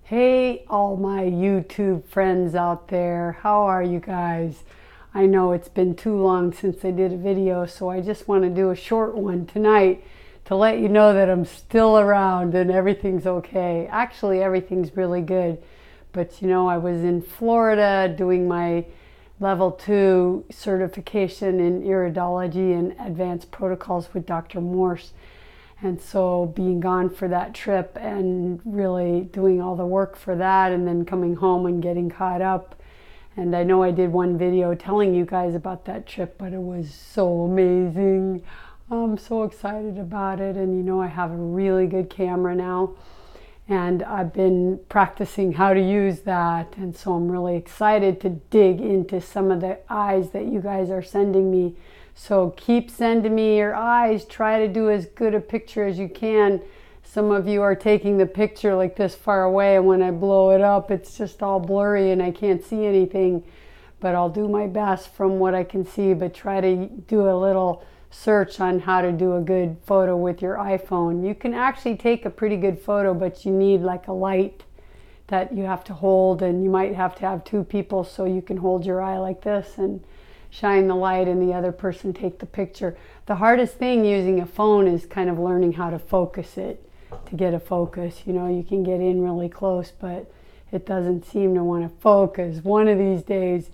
Hey, all my YouTube friends out there. How are you guys? I know it's been too long since I did a video, so I just want to do a short one tonight to let you know that I'm still around and everything's okay. Actually, everything's really good. But I was in Florida doing my level 2 certification in iridology and advanced protocols with Dr. Morse. And so being gone for that trip and really doing all the work for that, and then coming home and getting caught up. And I know I did one video telling you guys about that trip, but it was so amazing. I'm so excited about it. And I have a really good camera now, and I've been practicing how to use that. And so I'm really excited to dig into some of the eyes that you guys are sending me. So keep sending me your eyes. Try to do as good a picture as you can. Some of you are taking the picture like this far away, and when I blow it up, it's just all blurry and I can't see anything. But I'll do my best from what I can see, but try to do a little search on how to do a good photo with your iPhone. You can actually take a pretty good photo, but you need like a light that you have to hold, and you might have to have two people so you can hold your eye like this and shine the light and the other person take the picture. The hardest thing using a phone is kind of learning how to focus it, to get a focus. You can get in really close, but it doesn't seem to want to focus. One of these days,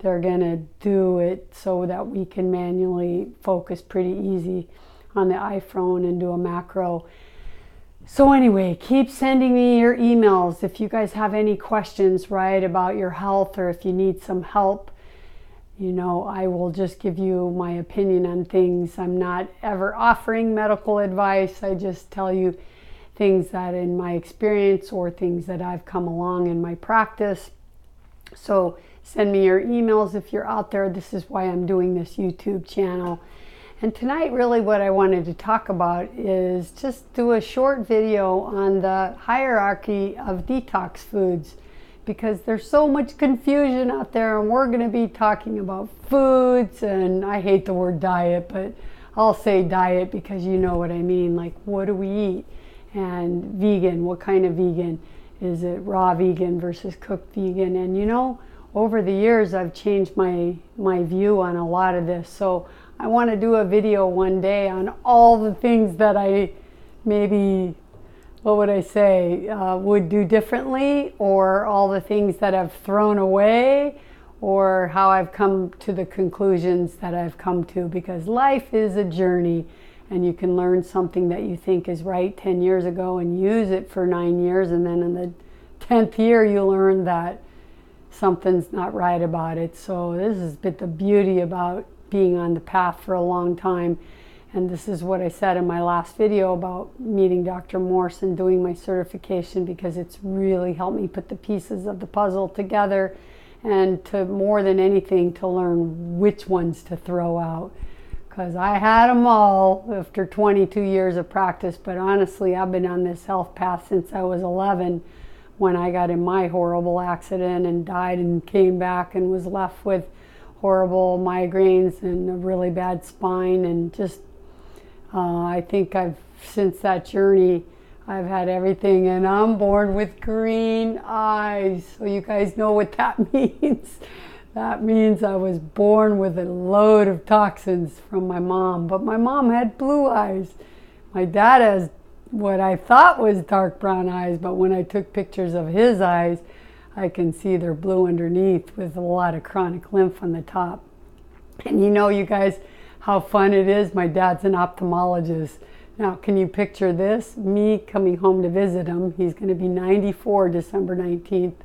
they're going to do it so that we can manually focus pretty easy on the iPhone and do a macro. So anyway, keep sending me your emails if you guys have any questions, right, about your health, or if you need some help. I will just give you my opinion on things. I'm not ever offering medical advice. I just tell you things that in my experience or things that I've come along in my practice. So send me your emails if you're out there. This is why I'm doing this YouTube channel. And tonight, really what I wanted to talk about is just do a short video on the hierarchy of detox foods, because there's so much confusion out there, and we're going to be talking about foods, and I hate the word diet, but I'll say diet because you know what I mean. Like, what do we eat? And vegan, what kind of vegan? Is it raw vegan versus cooked vegan? And over the years I've changed my view on a lot of this. So I want to do a video one day on all the things that I maybe, what would I say, would do differently, or all the things that I've thrown away, or how I've come to the conclusions that I've come to, because life is a journey, and you can learn something that you think is right 10 years ago and use it for 9 years, and then in the 10th year you learn that something's not right about it. So this is the beauty about being on the path for a long time. And this is what I said in my last video about meeting Dr. Morse and doing my certification, because it's really helped me put the pieces of the puzzle together, and to, more than anything, to learn which ones to throw out. Because I had them all after 22 years of practice, but honestly, I've been on this health path since I was 11, when I got in my horrible accident and died and came back and was left with horrible migraines and a really bad spine, and just I think since that journey, I've had everything, and I'm born with green eyes. So you guys know what that means. That means I was born with a load of toxins from my mom, but my mom had blue eyes. My dad has what I thought was dark brown eyes, but when I took pictures of his eyes, I can see they're blue underneath with a lot of chronic lymph on the top. And you guys, how fun it is. My dad's an ophthalmologist. Now, can you picture this? Me coming home to visit him. He's going to be 94 December 19th.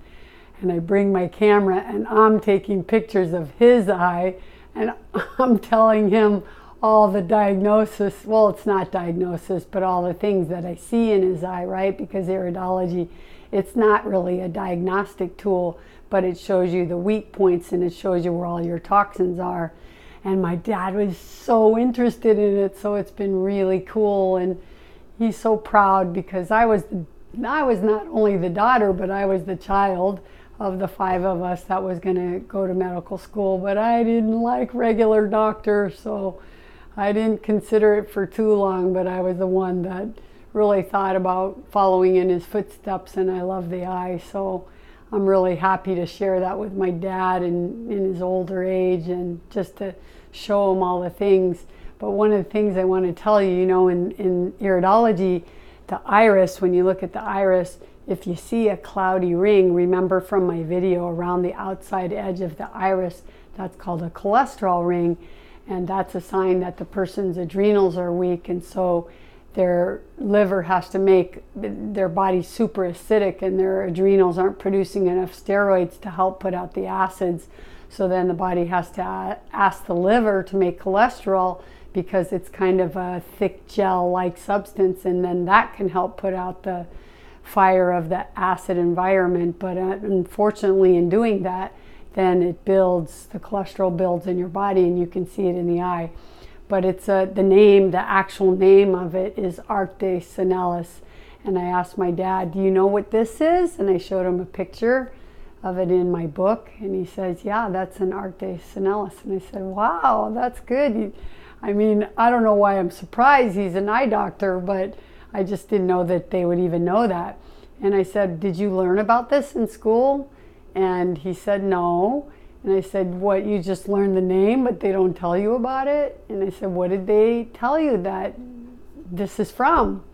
And I bring my camera, and I'm taking pictures of his eye, and I'm telling him all the diagnosis. Well, it's not diagnosis, but all the things that I see in his eye, right? Because iridology, it's not really a diagnostic tool, but it shows you the weak points, and it shows you where all your toxins are. And my dad was so interested in it, so it's been really cool. And he's so proud, because I was not only the daughter, but I was the child of the 5 of us that was going to go to medical school. But I didn't like regular doctors, so I didn't consider it for too long. But I was the one that really thought about following in his footsteps, and I love the eye. So I'm really happy to share that with my dad in his older age, and just to show him all the things. But one of the things I want to tell you, in iridology, the iris, when you look at the iris, if you see a cloudy ring, remember from my video, around the outside edge of the iris, that's called a cholesterol ring, and that's a sign that the person's adrenals are weak, and so their liver has to make their body super acidic, and their adrenals aren't producing enough steroids to help put out the acids. So then the body has to ask the liver to make cholesterol, because it's kind of a thick gel-like substance, and then that can help put out the fire of the acid environment. But unfortunately, in doing that, then it builds, the cholesterol builds in your body, and you can see it in the eye. But it's the actual name of it is Arcte Senilis. And I asked my dad, do you know what this is? And I showed him a picture of it in my book, and he says, yeah, that's an Arcte Senilis. And I said, wow, that's good. I don't know why I'm surprised. He's an eye doctor, but I just didn't know that they would even know that. And I said, did you learn about this in school? And he said, no. And I said, what, you just learned the name, but they don't tell you about it? And I said, what did they tell you that this is from?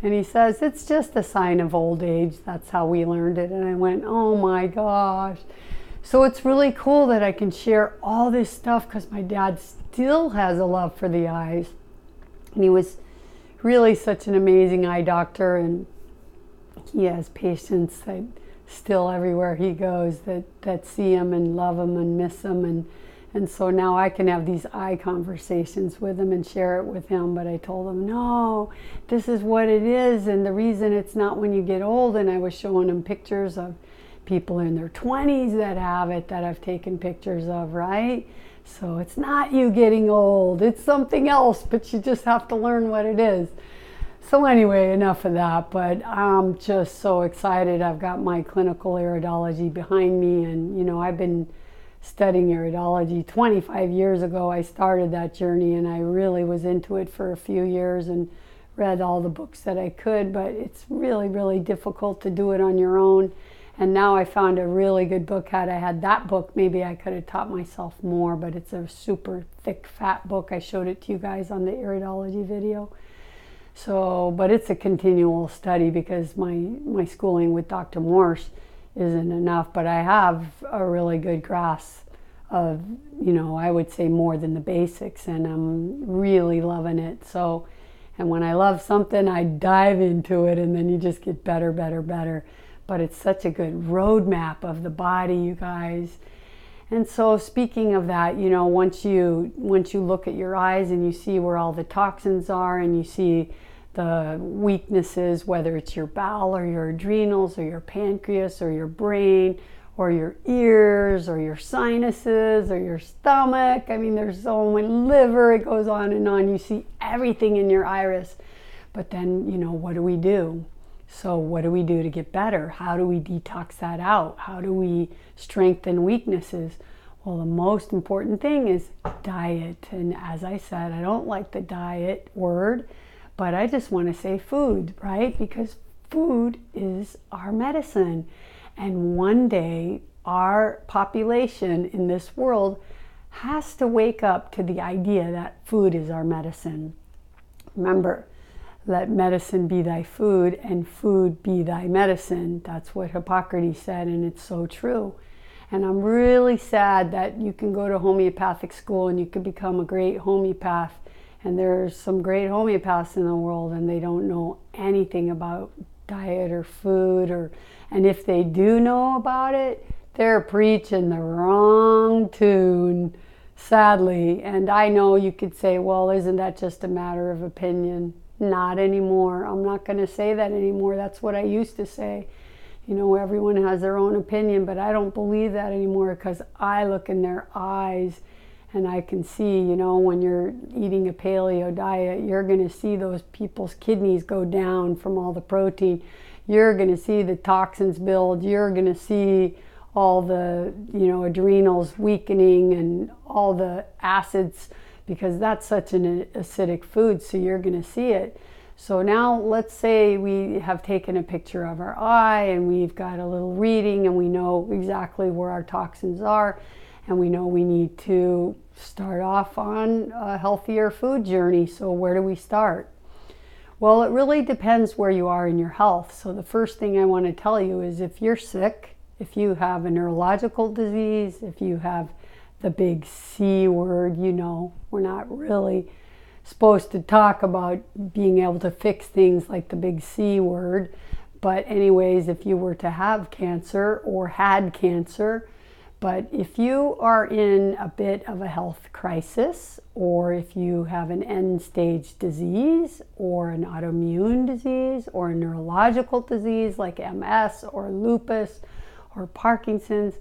And he says, it's just a sign of old age. That's how we learned it. And I went, oh my gosh. So it's really cool that I can share all this stuff, because my dad still has a love for the eyes. And he was really such an amazing eye doctor, and he has patients that still everywhere he goes that see him and love him and miss him, and so now I can have these eye conversations with him and share it with him. But I told him, no, this is what it is, and the reason it's not when you get old. And I was showing him pictures of people in their 20s that have it, that I've taken pictures of, right? So it's not you getting old, it's something else, but you just have to learn what it is. So anyway, enough of that, but I'm just so excited. I've got my clinical iridology behind me, and I've been studying iridology 25 years ago. I started that journey, and I really was into it for a few years and read all the books that I could, but it's really, really difficult to do it on your own. And now I found a really good book. Had I had that book, maybe I could have taught myself more, but it's a super thick, fat book. I showed it to you guys on the iridology video. So, but it's a continual study, because my schooling with Dr. Morse isn't enough, but I have a really good grasp of, I would say more than the basics, and I'm really loving it. So, and when I love something, I dive into it, and then you just get better, better, better. But it's such a good roadmap of the body, you guys. And so speaking of that, once you look at your eyes and you see where all the toxins are, and you see the weaknesses, whether it's your bowel or your adrenals or your pancreas or your brain or your ears or your sinuses or your stomach, there's so much, liver, it goes on and on. You see everything in your iris. But then, what do we do? So what do we do to get better? How do we detox that out? How do we strengthen weaknesses? Well, the most important thing is diet. And as I said, I don't like the diet word, but I just want to say food, right? Because food is our medicine. And one day, our population in this world has to wake up to the idea that food is our medicine. Remember, let medicine be thy food, and food be thy medicine. That's what Hippocrates said, and it's so true. And I'm really sad that you can go to homeopathic school and you can become a great homeopath. And there's some great homeopaths in the world, and they don't know anything about diet or food, and if they do know about it, they're preaching the wrong tune, sadly. And I know you could say, well, isn't that just a matter of opinion? Not anymore. I'm not going to say that anymore. That's what I used to say. Everyone has their own opinion, but I don't believe that anymore, because I look in their eyes and I can see, when you're eating a paleo diet, you're going to see those people's kidneys go down from all the protein. You're going to see the toxins build. You're going to see all the, adrenals weakening and all the acids, because that's such an acidic food, so you're going to see it. So now let's say we have taken a picture of our eye and we've got a little reading and we know exactly where our toxins are, and we know we need to start off on a healthier food journey. So where do we start? Well, it really depends where you are in your health. So the first thing I want to tell you is if you're sick, if you have a neurological disease, if you have the big C word, we're not really supposed to talk about being able to fix things like the big C word. But anyways, if you were to have cancer or had cancer, but if you are in a bit of a health crisis, or if you have an end-stage disease or an autoimmune disease or a neurological disease like MS or lupus or Parkinson's,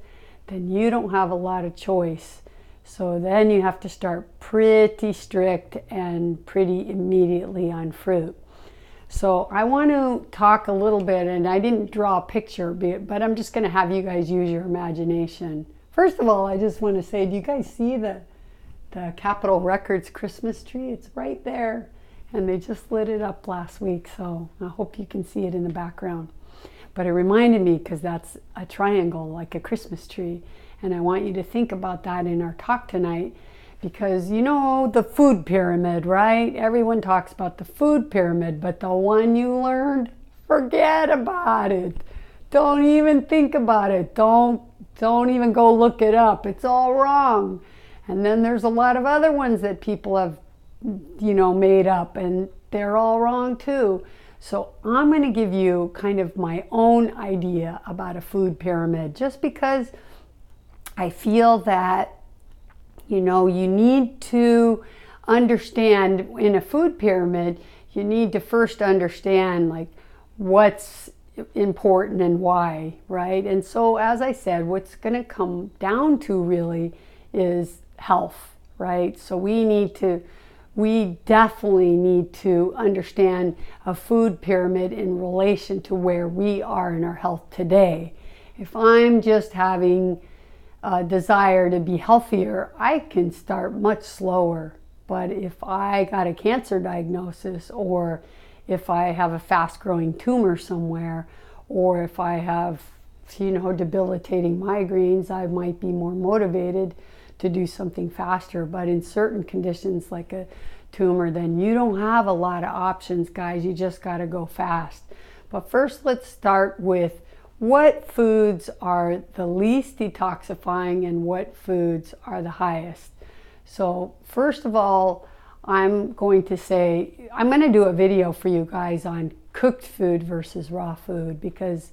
then you don't have a lot of choice. So then you have to start pretty strict and pretty immediately on fruit. So I want to talk a little bit, and I didn't draw a picture, but I'm just going to have you guys use your imagination. First of all, I just want to say, do you guys see the Capitol Records Christmas tree? It's right there, and they just lit it up last week, so I hope you can see it in the background. But it reminded me, because that's a triangle like a Christmas tree, and I want you to think about that in our talk tonight, because the food pyramid, right? Everyone talks about the food pyramid, but the one you learned, forget about it. Don't even think about it. Don't even go look it up. It's all wrong. And then there's a lot of other ones that people have, made up, and they're all wrong too. So I'm going to give you kind of my own idea about a food pyramid, just because I feel that, you need to understand in a food pyramid, you need to first understand like what's important and why, right? And so, as I said, what's going to come down to really is health, right? So we definitely need to understand a food pyramid in relation to where we are in our health today. If I'm just having a desire to be healthier, I can start much slower. But if I got a cancer diagnosis, or if I have a fast-growing tumor somewhere, or if I have, debilitating migraines, I might be more motivated to do something faster. But in certain conditions like a tumor, then you don't have a lot of options, guys. You just got to go fast. But first, let's start with what foods are the least detoxifying and what foods are the highest. So first of all, I'm going to do a video for you guys on cooked food versus raw food, because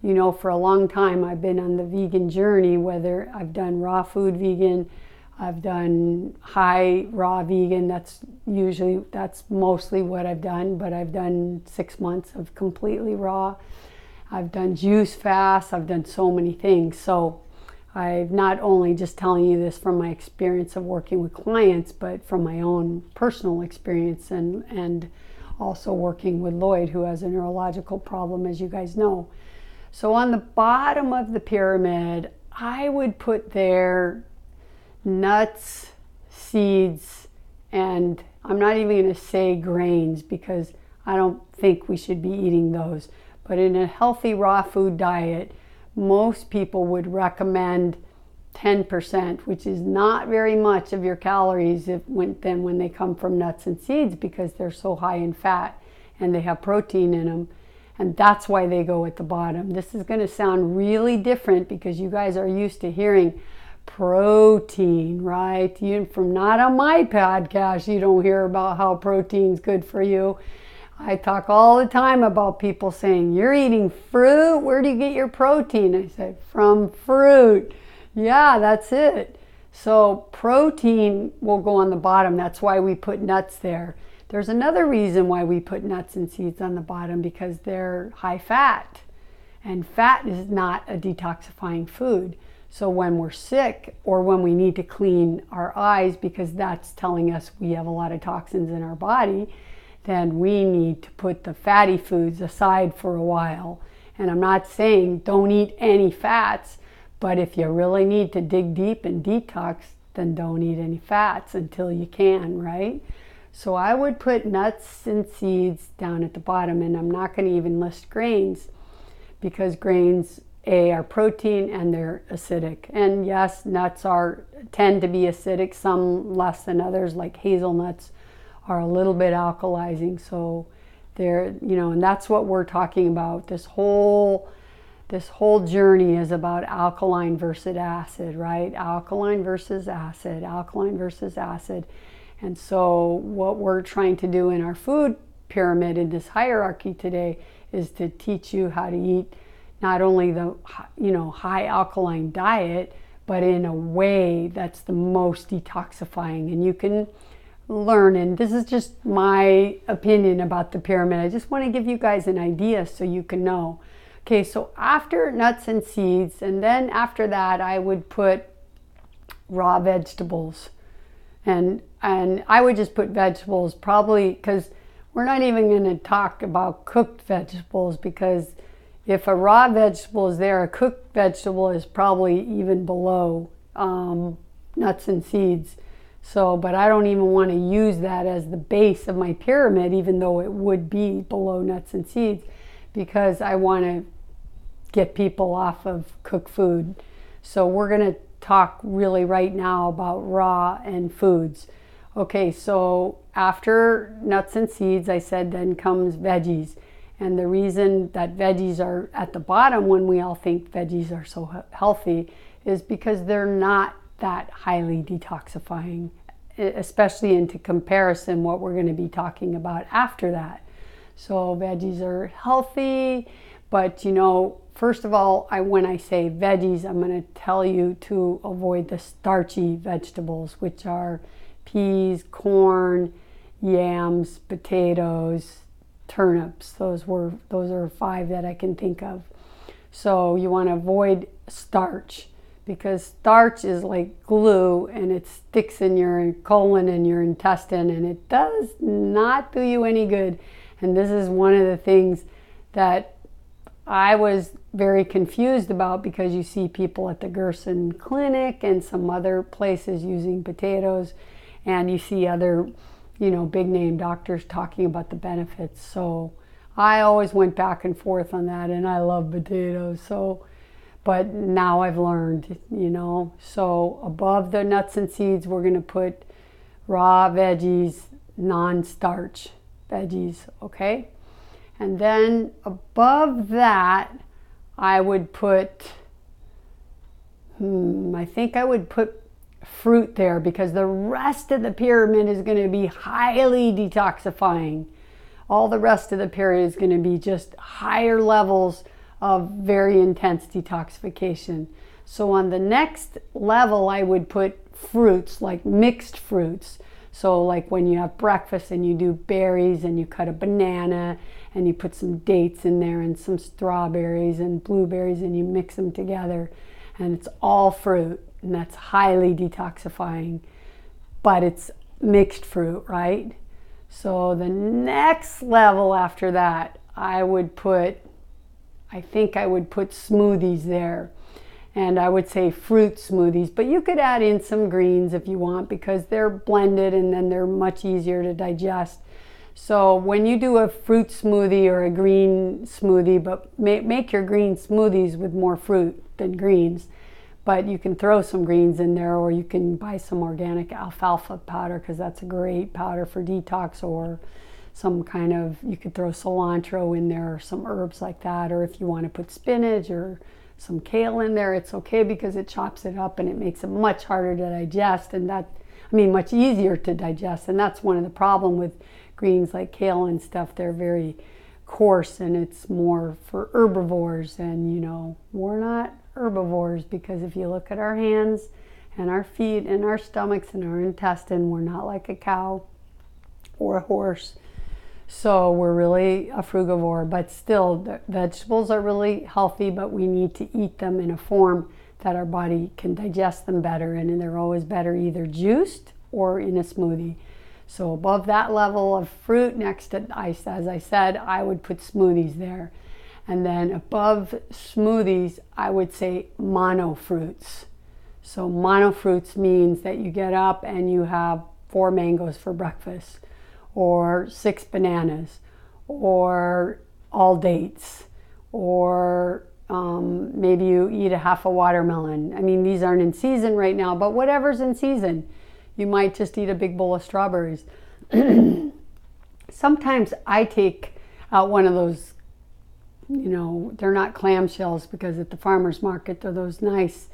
for a long time I've been on the vegan journey, whether I've done raw food vegan, I've done high raw vegan, that's mostly what I've done, but I've done 6 months of completely raw. I've done juice fasts, I've done so many things. So I'm not only just telling you this from my experience of working with clients, but from my own personal experience and also working with Lloyd, who has a neurological problem, as you guys know. So on the bottom of the pyramid, I would put there nuts, seeds, and I'm not even going to say grains, because I don't think we should be eating those. But in a healthy raw food diet, most people would recommend 10%, which is not very much of your calories when they come from nuts and seeds, because they're so high in fat and they have protein in them. And that's why they go at the bottom. This is going to sound really different because you guys are used to hearing protein, right? From not on my podcast, you don't hear about how protein's good for you. I talk all the time about people saying, you're eating fruit? Where do you get your protein? I said, from fruit. Yeah, that's it. So protein will go on the bottom. That's why we put nuts there. There's another reason why we put nuts and seeds on the bottom, because they're high fat. And fat is not a detoxifying food. So when we're sick, or when we need to clean our eyes, because that's telling us we have a lot of toxins in our body, then we need to put the fatty foods aside for a while. And I'm not saying don't eat any fats, but if you really need to dig deep and detox, then don't eat any fats until you can, right? So I would put nuts and seeds down at the bottom, and I'm not going to even list grains because grains, are protein and they're acidic. And yes, nuts tend to be acidic, some less than others, like hazelnuts are a little bit alkalizing. So they're, and that's what we're talking about. This whole journey is about alkaline versus acid, right? Alkaline versus acid, alkaline versus acid. And so what we're trying to do in our food pyramid in this hierarchy today is to teach you how to eat not only the, high alkaline diet, but in a way that's the most detoxifying. And you can learn, and this is just my opinion about the pyramid. I just want to give you guys an idea so you can know. Okay, so after nuts and seeds, and then after that, I would put raw vegetables. And I would just put vegetables, probably, because we're not even going to talk about cooked vegetables, because if a raw vegetable is there, a cooked vegetable is probably even below nuts and seeds. So, but I don't even want to use that as the base of my pyramid, even though it would be below nuts and seeds, because I want to get people off of cooked food. So we're going to talk really right now about raw and foods. Okay, so after nuts and seeds, I said then comes veggies. And the reason that veggies are at the bottom when we all think veggies are so healthy is because they're not that highly detoxifying, especially into comparison what we're going to be talking about after that. So veggies are healthy, but first of all, when I say veggies, I'm going to tell you to avoid the starchy vegetables, which are peas, corn, yams, potatoes, turnips. Those are 5 that I can think of. So you want to avoid starch, because starch is like glue and it sticks in your colon and your intestine, and it does not do you any good. And this is one of the things that I was very confused about, because you see people at the Gerson Clinic and some other places using potatoes, and you see other, big name doctors talking about the benefits. So I always went back and forth on that, and I love potatoes. So, but now I've learned, so above the nuts and seeds, we're going to put raw veggies, non-starch veggies, okay? And then above that, I would put, I think I would put fruit there, because the rest of the pyramid is going to be highly detoxifying. All the rest of the pyramid is going to be just higher levels of very intense detoxification. So on the next level, I would put fruits, like mixed fruits. So like when you have breakfast and you do berries and you cut a banana and you put some dates in there and some strawberries and blueberries and you mix them together, and it's all fruit, and that's highly detoxifying, but it's mixed fruit, right? So the next level after that, I think I would put smoothies there. And I would say fruit smoothies, but you could add in some greens if you want, because they're blended and then they're much easier to digest. So when you do a fruit smoothie or a green smoothie, but make your green smoothies with more fruit than greens, but you can throw some greens in there, or you can buy some organic alfalfa powder, because that's a great powder for detox, or some kind of, you could throw cilantro in there or some herbs like that, or if you want to put spinach or some kale in there, it's okay, because it chops it up and it makes it much harder to digest, and much easier to digest. And that's one of the problem with greens like kale and stuff. They're very coarse, and it's more for herbivores, and we're not herbivores, because if you look at our hands and our feet and our stomachs and our intestine, we're not like a cow or a horse. So we're really a frugivore, but still the vegetables are really healthy, but we need to eat them in a form that our body can digest them better, and they're always better either juiced or in a smoothie. So above that level of fruit, next to ice, as I said, I would put smoothies there. And then above smoothies, I would say monofruits. So monofruits means that you get up and you have 4 mangoes for breakfast, or 6 bananas, or all dates, or maybe you eat a half a watermelon. I mean, these aren't in season right now, but whatever's in season. You might just eat a big bowl of strawberries. Sometimes I take out one of those, they're not clamshells, because at the farmer's market, they're those nice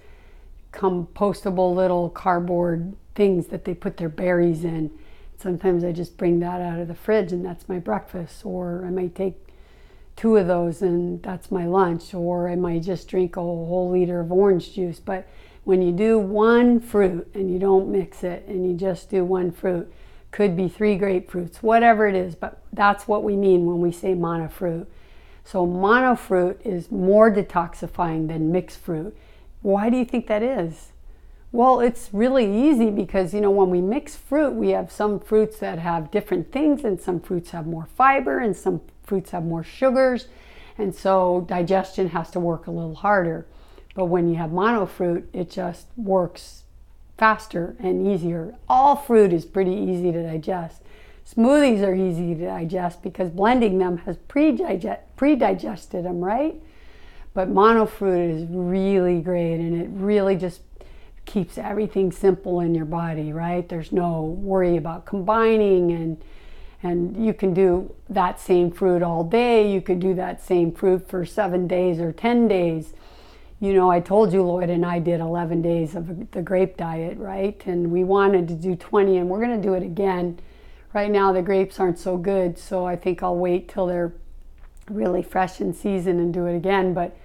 compostable little cardboard things that they put their berries in. Sometimes I just bring that out of the fridge and that's my breakfast, or I might take 2 of those and that's my lunch, or I might just drink a whole liter of orange juice. But when you do one fruit and you don't mix it and you just do one fruit, could be 3 grapefruits, whatever it is, but that's what we mean when we say monofruit. So monofruit is more detoxifying than mixed fruit. Why do you think that is? Well, it's really easy because, when we mix fruit, we have some fruits that have different things, and some fruits have more fiber, and some fruits have more sugars, and so digestion has to work a little harder. But when you have monofruit, it just works faster and easier. All fruit is pretty easy to digest. Smoothies are easy to digest because blending them has pre-digested them, right? But monofruit is really great, and it really just keeps everything simple in your body, right? There's no worry about combining, and you can do that same fruit all day. You could do that same fruit for 7 days or 10 days. I told you Lloyd and I did 11 days of the grape diet, right? And we wanted to do 20, and we're going to do it again. Right now the grapes aren't so good, so I think I'll wait till they're really fresh in season and do it again. But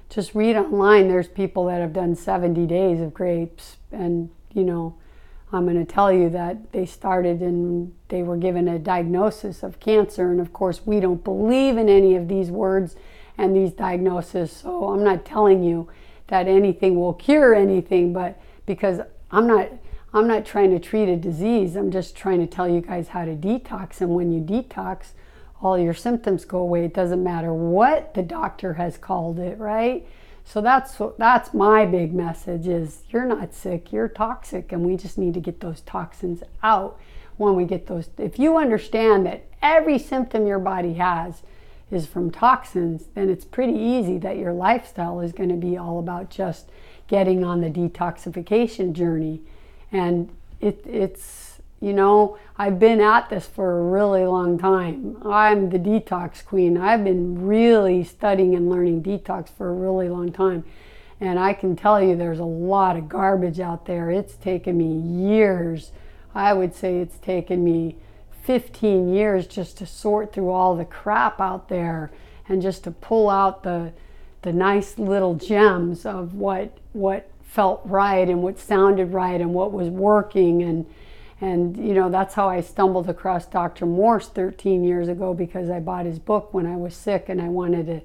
just read online, there's people that have done 70 days of grapes, and I'm going to tell you that they started and they were given a diagnosis of cancer, and of course we don't believe in any of these words and these diagnoses, so I'm not telling you that anything will cure anything, but because I'm not trying to treat a disease, I'm just trying to tell you guys how to detox. And when you detox, all your symptoms go away. It doesn't matter what the doctor has called it, right? So that's my big message is you're not sick, you're toxic, and we just need to get those toxins out. When we get those, if you understand that every symptom your body has is from toxins, then it's pretty easy that your lifestyle is going to be all about just getting on the detoxification journey. And it's I've been at this for a really long time. I'm the detox queen. I've been really studying and learning detox for a really long time. And I can tell you there's a lot of garbage out there. It's taken me years. I would say it's taken me 15 years just to sort through all the crap out there and just to pull out the nice little gems of what felt right and what sounded right and what was working. And that's how I stumbled across Dr. Morse 13 years ago, because I bought his book when I was sick and I wanted to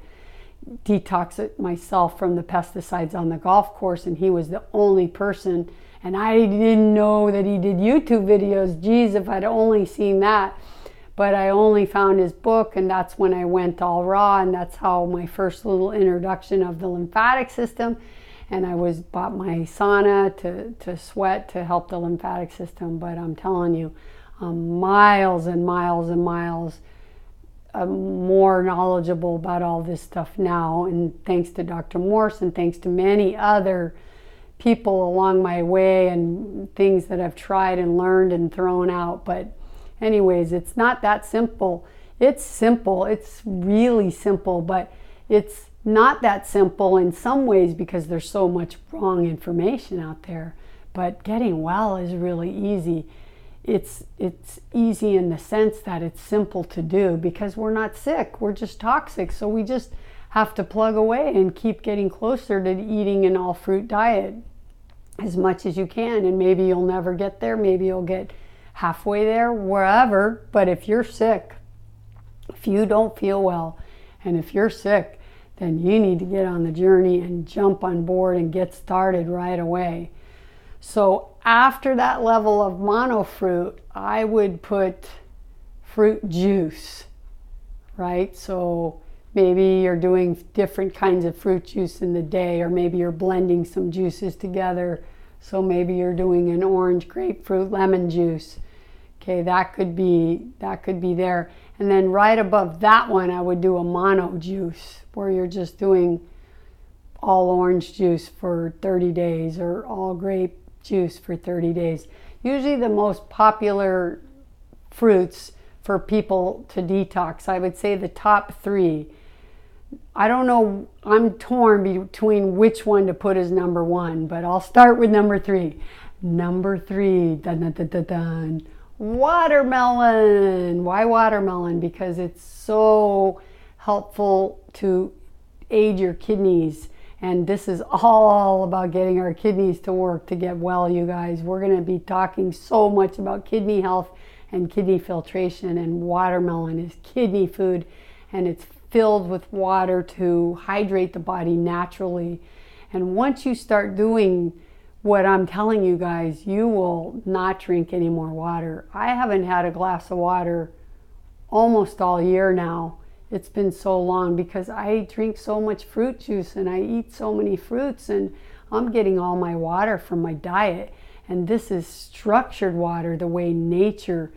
detox it myself from the pesticides on the golf course, and he was the only person. And I didn't know that he did YouTube videos. Geez, if I'd only seen that. But I only found his book, and that's when I went all raw, and that's how my first little introduction of the lymphatic system. And I bought my sauna to sweat to help the lymphatic system. But I'm telling you, miles and miles and miles more knowledgeable about all this stuff now. And thanks to Dr. Morse and thanks to many other people along my way and things that I've tried and learned and thrown out. But anyways, it's not that simple. It's simple. It's really simple, but it's not that simple in some ways because there's so much wrong information out there. But getting well is really easy. It's easy in the sense that it's simple to do because we're not sick. We're just toxic. So we just have to plug away and keep getting closer to eating an all fruit diet as much as you can. And maybe you'll never get there. Maybe you'll get halfway there, wherever. But if you're sick, if you don't feel well, and if you're sick, then you need to get on the journey and jump on board and get started right away. So after that level of monofruit, I would put fruit juice, right? So maybe you're doing different kinds of fruit juice in the day, or maybe you're blending some juices together. So maybe you're doing an orange, grapefruit, lemon juice. Okay, that could be there. And then right above that one, I would do a mono juice, where you're just doing all orange juice for 30 days or all grape juice for 30 days. Usually the most popular fruits for people to detox, I would say the top 3. I don't know, I'm torn between which one to put as number 1, but I'll start with number 3. Number 3, dun, dun, dun, dun, dun. Watermelon. Why watermelon? Because it's so helpful to aid your kidneys. And this is all about getting our kidneys to work to get well, you guys. We're going to be talking so much about kidney health and kidney filtration, and watermelon is kidney food, and it's filled with water to hydrate the body naturally. And once you start doing what I'm telling you guys, you will not drink any more water. I haven't had a glass of water almost all year now. It's been so long because I drink so much fruit juice and I eat so many fruits, and I'm getting all my water from my diet. And this is structured water, the way nature,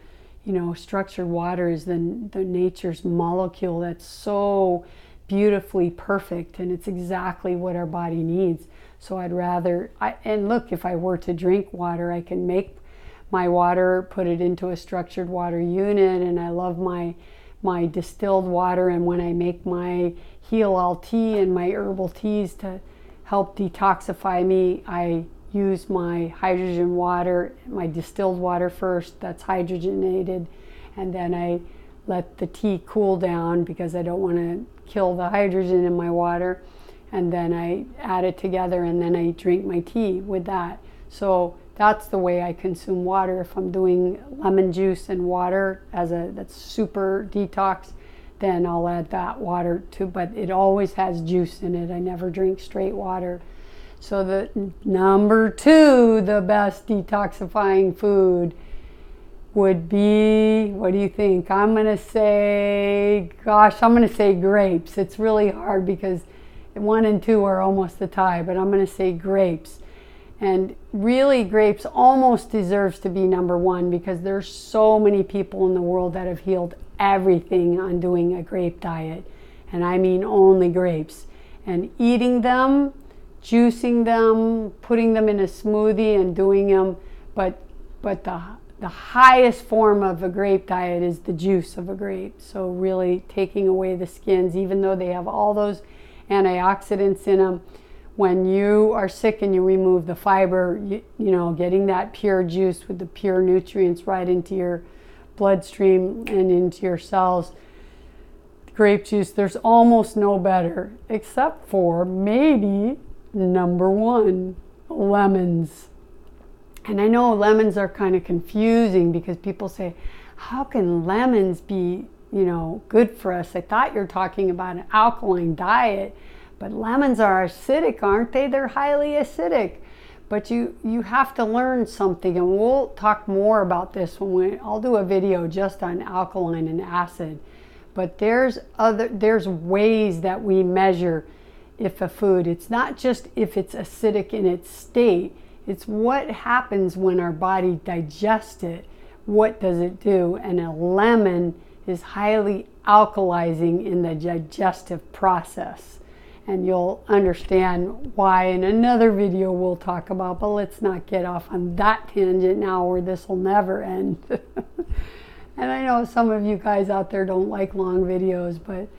structured water is the nature's molecule that's so beautifully perfect, and it's exactly what our body needs. So I'd rather, and look, if I were to drink water, I can make my water, put it into a structured water unit, and I love my distilled water. And when I make my heal all tea and my herbal teas to help detoxify me, I use my hydrogen water, my distilled water first, that's hydrogenated, and then I let the tea cool down because I don't want to kill the hydrogen in my water. And then I add it together, and then I drink my tea with that. So that's the way I consume water. If I'm doing lemon juice and water that's super detox, then I'll add that water too, but it always has juice in it. I never drink straight water. So the number 2, the best detoxifying food would be, what do you think? I'm going to say grapes. It's really hard because 1 and 2 are almost a tie, but I'm going to say grapes. And really, grapes almost deserves to be number 1 because there's so many people in the world that have healed everything on doing a grape diet. And I mean only grapes. And eating them, juicing them, putting them in a smoothie and doing them. But the highest form of a grape diet is the juice of a grape. So really taking away the skins, even though they have all those antioxidants in them. When you are sick and you remove the fiber, getting that pure juice with the pure nutrients right into your bloodstream and into your cells. Grape juice, there's almost no better, except for maybe number 1, lemons. And I know lemons are kind of confusing because people say, how can lemons be good for us? I thought you're talking about an alkaline diet, but lemons are acidic, aren't they? They're highly acidic. But you have to learn something, and we'll talk more about this I'll do a video just on alkaline and acid. But there's ways that we measure if a food, it's not just if it's acidic in its state, it's what happens when our body digests it. What does it do? And a lemon is highly alkalizing in the digestive process. And you'll understand why in another video we'll talk about, but let's not get off on that tangent now or this will never end. And I know some of you guys out there don't like long videos, but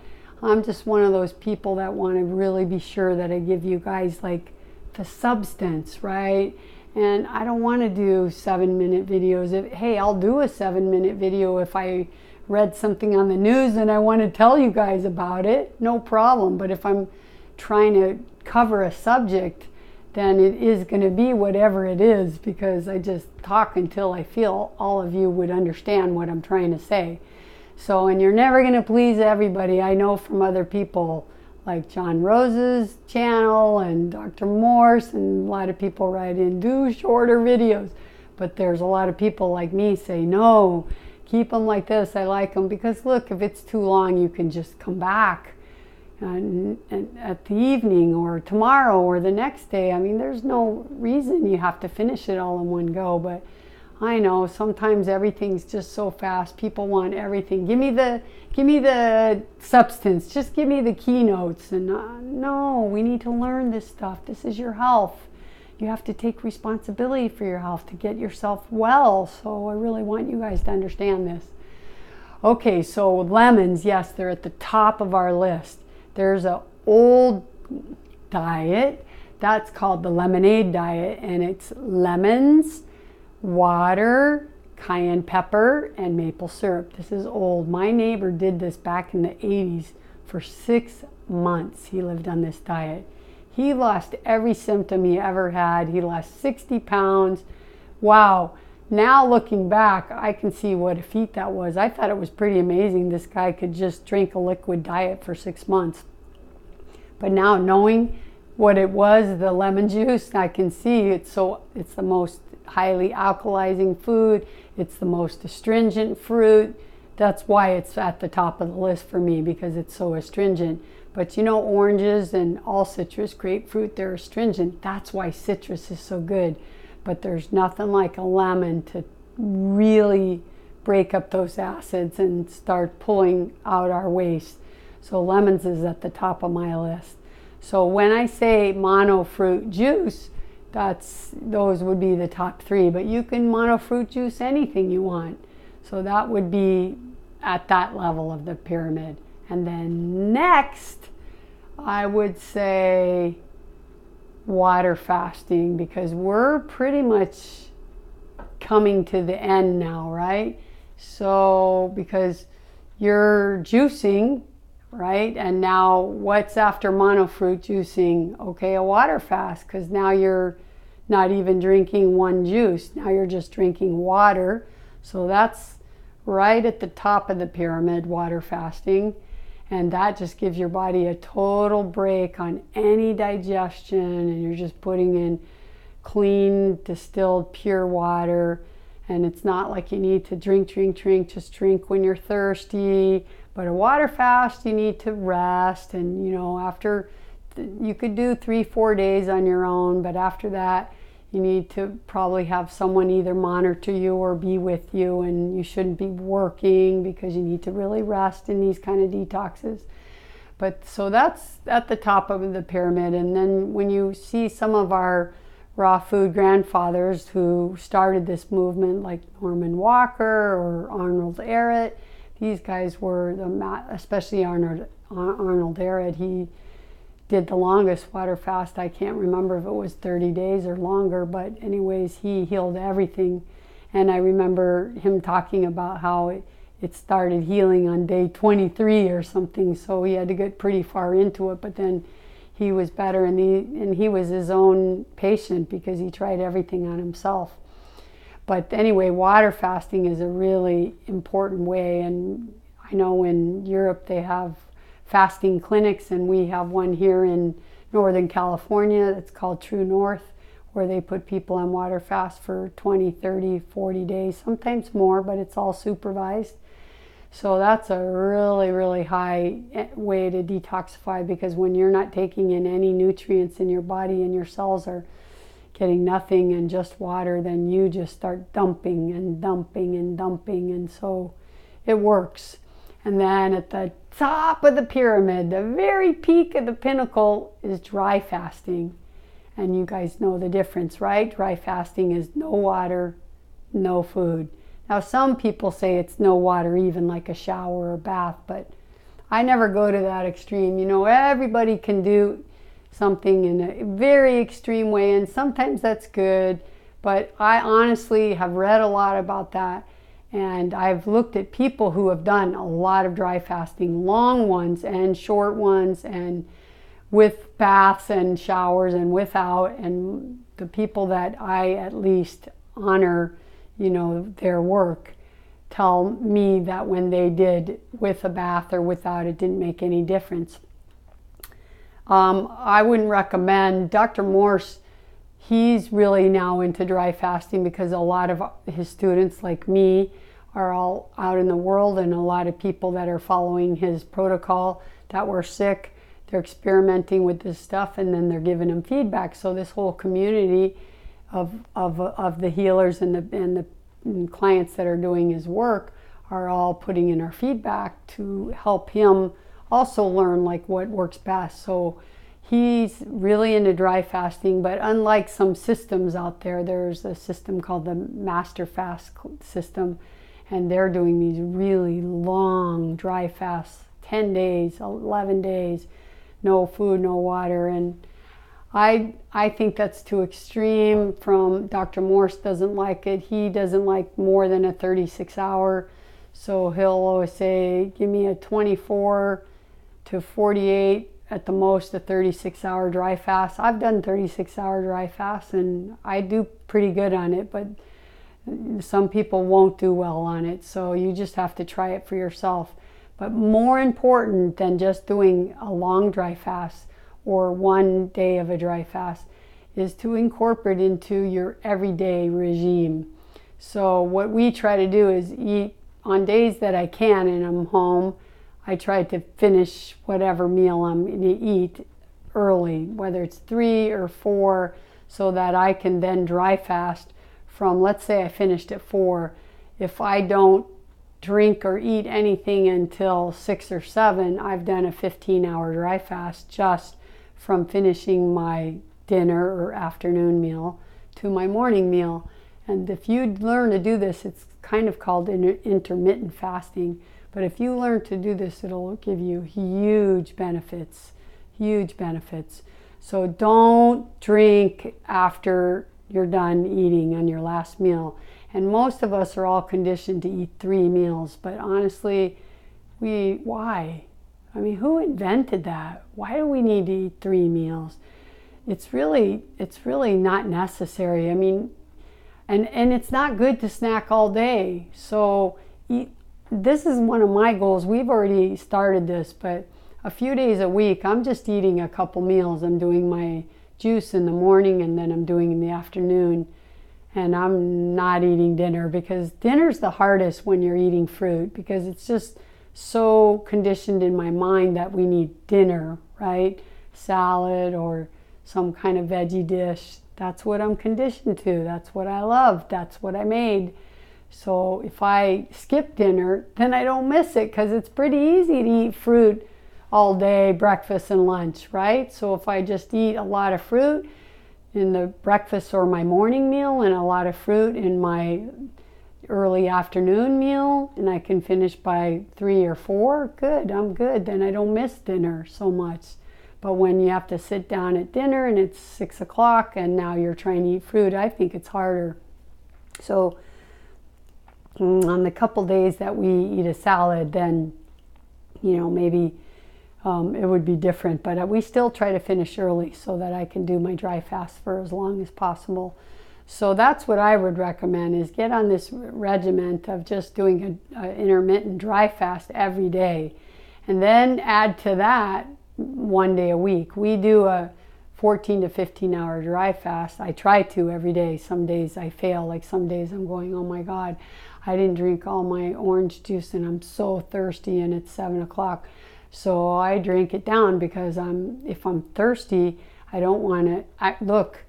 I'm just one of those people that want to really be sure that I give you guys like the substance, right? And I don't want to do 7-minute videos. Hey, I'll do a 7-minute video if I read something on the news and I want to tell you guys about it, no problem. But if I'm trying to cover a subject, then it is going to be whatever it is, because I just talk until I feel all of you would understand what I'm trying to say. So, and you're never going to please everybody. I know from other people like John Rose's channel and Dr. Morse, and a lot of people write in, do shorter videos. But there's a lot of people like me say, no, keep them like this. I like them because look, if it's too long, you can just come back and at the evening or tomorrow or the next day. I mean, there's no reason you have to finish it all in one go, but I know sometimes everything's just so fast. People want everything. Give me the substance. Just give me the keynotes. And no, we need to learn this stuff. This is your health. You have to take responsibility for your health to get yourself well. So I really want you guys to understand this. Okay, so lemons, yes, they're at the top of our list. There's an old diet that's called the lemonade diet, and it's lemons, water, cayenne pepper, and maple syrup. This is old. My neighbor did this back in the 80s for 6 months. He lived on this diet. He lost every symptom he ever had. He lost 60 pounds. Wow. Now looking back, I can see what a feat that was. I thought it was pretty amazing this guy could just drink a liquid diet for 6 months. But now knowing what it was, the lemon juice, I can see it's the most highly alkalizing food. It's the most astringent fruit. That's why it's at the top of the list for me, because it's so astringent. But you know, oranges and all citrus, grapefruit, they're astringent. That's why citrus is so good. But there's nothing like a lemon to really break up those acids and start pulling out our waste. So lemons is at the top of my list. So when I say mono fruit juice, those would be the top 3, but you can mono fruit juice anything you want. So that would be at that level of the pyramid. And then next, I would say water fasting, because we're pretty much coming to the end now, right? So because you're juicing, right? And now what's after monofruit juicing? Okay, a water fast, because now you're not even drinking one juice. Now you're just drinking water. So that's right at the top of the pyramid, water fasting. And that just gives your body a total break on any digestion, and you're just putting in clean, distilled, pure water. And it's not like you need to drink, just drink when you're thirsty. But a water fast, you need to rest, and after you could do 3-4 days on your own, but after that you need to probably have someone either monitor you or be with you, and you shouldn't be working because you need to really rest in these kind of detoxes. But so that's at the top of the pyramid. And then when you see some of our raw food grandfathers who started this movement, like Norman Walker or Arnold Ehret, these guys were especially Arnold Ehret. He did the longest water fast. I can't remember if it was 30 days or longer, but anyways, he healed everything. And I remember him talking about how it started healing on day 23 or something, so he had to get pretty far into it, but then he was better, and he was his own patient because he tried everything on himself. But anyway, water fasting is a really important way, and I know in Europe they have fasting clinics, and we have one here in Northern California that's called True North, where they put people on water fast for 20, 30, 40 days, sometimes more, but it's all supervised. So that's a really, really high way to detoxify, because when you're not taking in any nutrients in your body and your cells are getting nothing and just water, then you just start dumping and dumping and dumping, and so it works. And then at the top of the pyramid, the very peak of the pinnacle, is dry fasting. And you guys know the difference, right? Dry fasting is no water, no food. Now some people say it's no water, even like a shower or bath, but I never go to that extreme. Everybody can do something in a very extreme way, and sometimes that's good, but I honestly have read a lot about that, and I've looked at people who have done a lot of dry fasting, long ones and short ones, and with baths and showers and without, and the people that I at least honor, their work, tell me that when they did with a bath or without, it didn't make any difference. I wouldn't recommend Dr. Morse. He's really now into dry fasting because a lot of his students, like me, are all out in the world, and a lot of people that are following his protocol that were sick, they're experimenting with this stuff, and then they're giving him feedback. So this whole community of the healers and the clients that are doing his work are all putting in our feedback to help him also learn like what works best. So he's really into dry fasting, but unlike some systems out there, there's a system called the Master Fast system, and they're doing these really long dry fasts, 10 days, 11 days, no food, no water. And I think that's too extreme. From Dr. Morse doesn't like it. He doesn't like more than a 36-hour. So he'll always say, give me a 24 to 48, at the most a 36-hour dry fast. I've done 36-hour dry fasts and I do pretty good on it, but some people won't do well on it. So you just have to try it for yourself. But more important than just doing a long dry fast or one day of a dry fast is to incorporate into your everyday regime. So what we try to do is eat on days that I can and I'm home. I try to finish whatever meal I'm going to eat early, whether it's 3 or 4, so that I can then dry fast from, let's say I finished at 4. If I don't drink or eat anything until 6 or 7, I've done a 15-hour dry fast just from finishing my dinner or afternoon meal to my morning meal. And if you learn to do this, it's kind of called intermittent fasting. But if you learn to do this, it'll give you huge benefits, huge benefits. So don't drink after you're done eating on your last meal. And most of us are all conditioned to eat 3 meals, but honestly, why? I mean, who invented that? Why do we need to eat 3 meals? It's really not necessary. I mean, and it's not good to snack all day. So this is one of my goals. We've already started this, but a few days a week, I'm just eating a couple meals. I'm doing my juice in the morning and then I'm doing in the afternoon. And I'm not eating dinner, because dinner's the hardest when you're eating fruit, because it's just so conditioned in my mind that we need dinner, right? Salad or some kind of veggie dish. That's what I'm conditioned to. That's what I love. That's what I made. So if I skip dinner, then I don't miss it, because it's pretty easy to eat fruit all day, breakfast and lunch, right? So if I just eat a lot of fruit in the breakfast or my morning meal and a lot of fruit in my early afternoon meal, and I can finish by 3 or 4, good, I'm good. Then I don't miss dinner so much. But when you have to sit down at dinner and it's 6 o'clock and now you're trying to eat fruit, I think it's harder. So on the couple days that we eat a salad, then, you know, maybe it would be different. But we still try to finish early so that I can do my dry fast for as long as possible. So that's what I would recommend, is get on this regiment of just doing an intermittent dry fast every day. And then add to that 1 day a week. We do a 14 to 15 hour dry fast. I try to every day. Some days I fail. Like some days I'm going, oh my God, I didn't drink all my orange juice and I'm so thirsty and it's 7 o'clock. So I drink it down, because if I'm thirsty, I don't want to, look,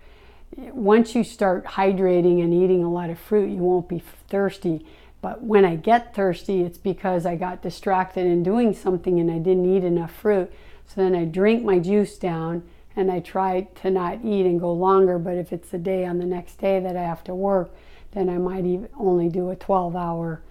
once you start hydrating and eating a lot of fruit, you won't be thirsty. But when I get thirsty, it's because I got distracted in doing something and I didn't eat enough fruit. So then I drink my juice down and I try to not eat and go longer. But if it's the day on the next day that I have to work, then I might even only do a 12-hour.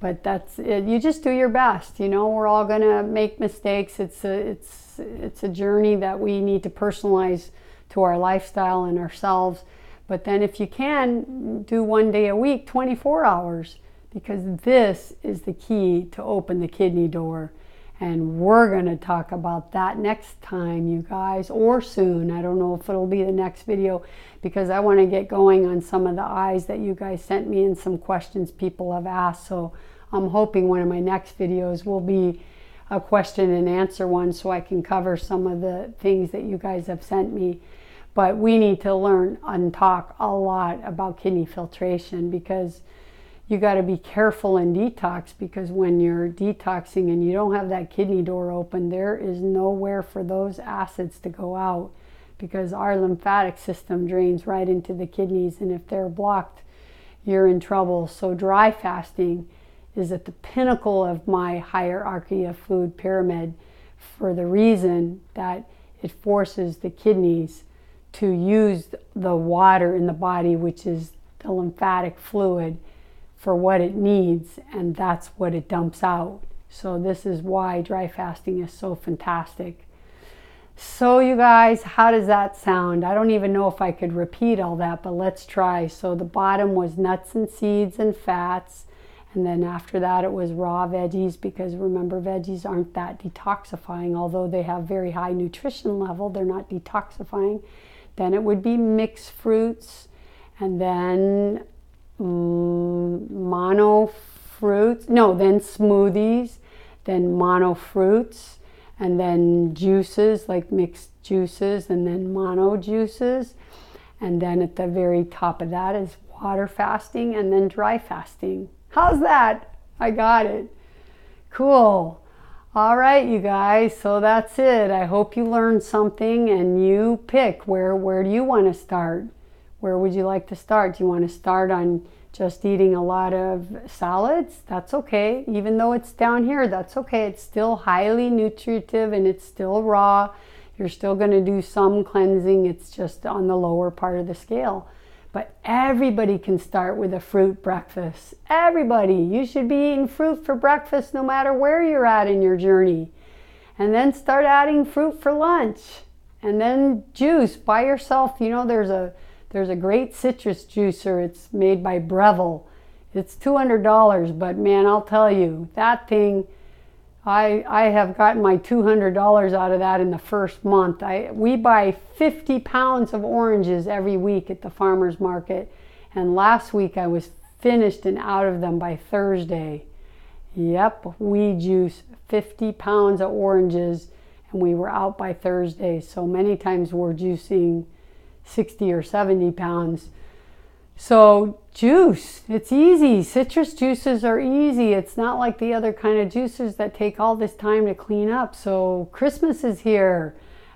But that's it. You just do your best. You know, we're all gonna make mistakes. It's a journey that we need to personalize to our lifestyle and ourselves. But then if you can, do 1 day a week, 24 hours, because this is the key to open the kidney door. And we're going to talk about that next time, you guys, or soon. I don't know if it'll be the next video, because I want to get going on some of the eyes that you guys sent me and some questions people have asked. So I'm hoping one of my next videos will be a question and answer one, so I can cover some of the things that you guys have sent me. But we need to learn and talk a lot about kidney filtration, because you got to be careful in detox, because when you're detoxing and you don't have that kidney door open, there is nowhere for those acids to go out, because our lymphatic system drains right into the kidneys, and if they're blocked, you're in trouble. So dry fasting is at the pinnacle of my hierarchy of food pyramid for the reason that it forces the kidneys to use the water in the body, which is the lymphatic fluid, for what it needs, and that's what it dumps out. So this is why dry fasting is so fantastic. So you guys, how does that sound? I don't even know if I could repeat all that, but let's try. So the bottom was nuts and seeds and fats. And then after that, it was raw veggies, because remember, veggies aren't that detoxifying. Although they have very high nutrition level, they're not detoxifying. Then it would be mixed fruits, and then then smoothies, then mono fruits, and then juices, like mixed juices, and then mono juices. And then at the very top of that is water fasting, and then dry fasting. How's that? I got it. Cool. All right, you guys, so that's it. I hope you learned something, and you pick where do you want to start? Where would you like to start? Do you want to start on just eating a lot of salads? That's okay. Even though it's down here, that's okay. It's still highly nutritive and it's still raw. You're still going to do some cleansing. It's just on the lower part of the scale. But everybody can start with a fruit breakfast. Everybody. You should be eating fruit for breakfast no matter where you're at in your journey. And then start adding fruit for lunch. And then juice by yourself. You know, there's a great citrus juicer. It's made by Breville. It's $200, but man, I'll tell you, that thing, I have gotten my $200 out of that in the first month. We buy 50 pounds of oranges every week at the farmer's market, and last week I was finished and out of them by Thursday. Yep, we juice 50 pounds of oranges, and we were out by Thursday. So many times we're juicing 60 or 70 pounds. So juice, it's easy. Citrus juices are easy. It's not like the other kind of juices that take all this time to clean up. So Christmas is here.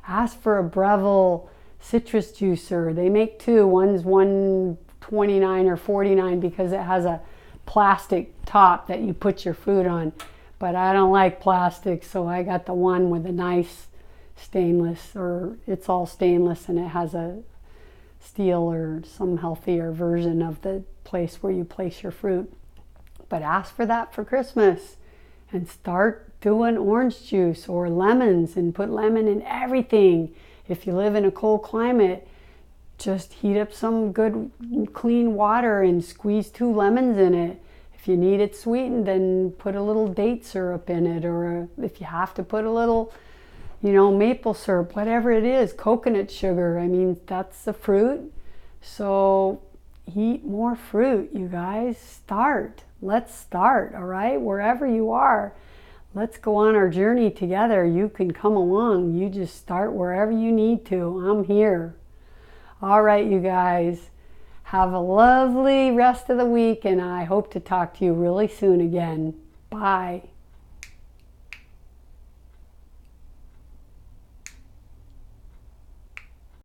Ask for a Breville citrus juicer. They make two. One's $129 or $49 because it has a plastic top that you put your food on. But I don't like plastic, so I got the one with a nice stainless, or it's all stainless and it has a steel or some healthier version of the place where you place your fruit. But ask for that for Christmas and start doing orange juice or lemons, and put lemon in everything. If you live in a cold climate, just heat up some good clean water and squeeze 2 lemons in it. If you need it sweetened, then put a little date syrup in it, or if you have to put a little, maple syrup, whatever it is, coconut sugar. I mean, that's the fruit. So eat more fruit, you guys. Start. Let's start, all right? Wherever you are, let's go on our journey together. You can come along. You just start wherever you need to. I'm here. All right, you guys. Have a lovely rest of the week, and I hope to talk to you really soon again. Bye.